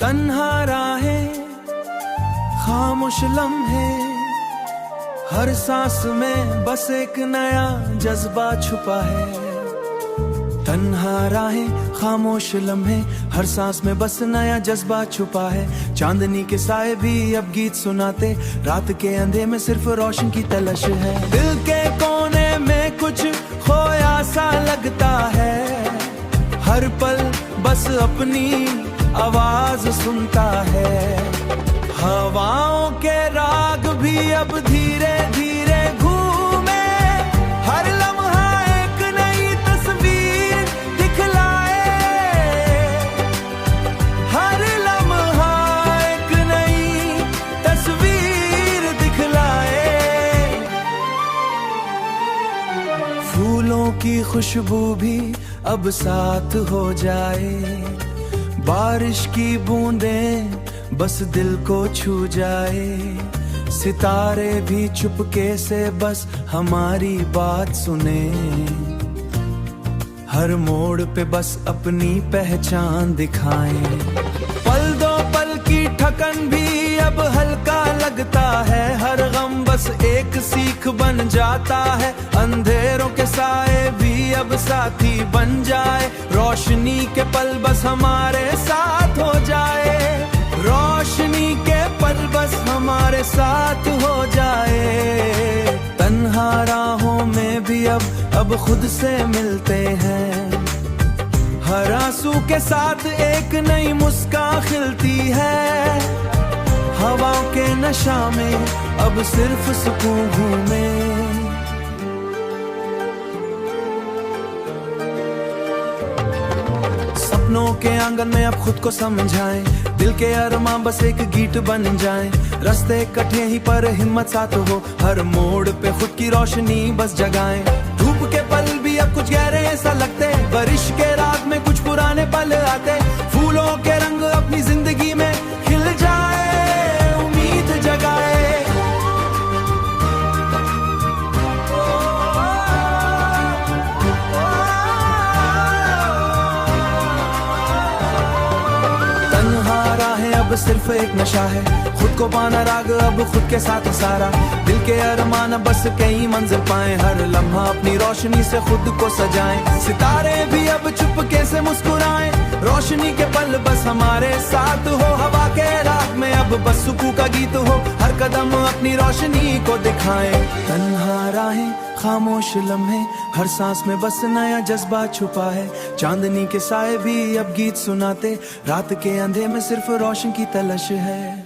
तन्हा राहें, खामोश लम्हे, हर सांस में बस एक नया जज्बा छुपा है। तन्हा राहें, खामोश लम्हे, हर सांस में बस नया जज्बा छुपा है। चांदनी के साए भी अब गीत सुनाते, रात के अंधे में सिर्फ रोशन की तलाश है। दिल के कोने में कुछ खोया सा लगता है, हर पल बस अपनी आवाज सुनता है। हवाओं के राग भी अब धीरे धीरे घूमे, हर लम्हा एक नई तस्वीर दिखलाए, हर लम्हा एक नई तस्वीर दिखलाए। फूलों की खुशबू भी अब साथ हो जाए, बारिश की बूंदें बस दिल को छू जाए। सितारे भी चुपके से बस हमारी बात सुने, हर मोड़ पे बस अपनी पहचान दिखाएं। पल दो पल की थकन भी अब हल्का लगता है, हर गम बस एक सीख बन जाता है। अंधेरों के साए भी अब साथी बन जाए, रोशनी के पल बस हमारे साथ हो जाए, रोशनी के पल बस हमारे साथ हो जाए। तन्हा राहों में भी अब खुद से मिलते हैं, हर आंसू के साथ एक नई मुस्कान खिलती है। हवाओं के नशा में अब सिर्फ सुकून घूमे, सपनों के आंगन में अब खुद को समझाएं, दिल के अरमां बस एक गीत बन जाएं। रास्ते कटे ही पर हिम्मत साथ हो, हर मोड़ पे खुद की रोशनी बस जगाएं। धूप के पल भी अब कुछ गहरे ऐसा लगते, बारिश के रात में कुछ पुराने पल आते। फूलों के रंग अपनी जिंदगी में खिल जाए, उम्मीद जगाए। अब सिर्फ एक नशा है, खुद को पाना राग अब खुद के साथ सारा। दिल के अरमान बस कई मंजिल पाए, हर लम्हा अपनी रोशनी से खुद को सजाएं। सितारे भी अब चुपके से मुस्कुराएं, रोशनी के पल बस हमारे साथ हो। हवा के राग में अब बस सुकून का गीत हो, हर कदम अपनी रोशनी को दिखाएं। तन्हा राहें, खामोश लम्हे, हर सांस में बस नया जज्बा छुपा है। चांदनी के साए भी अब गीत सुनाते, रात के अंधे में सिर्फ रोशन की तलाश है।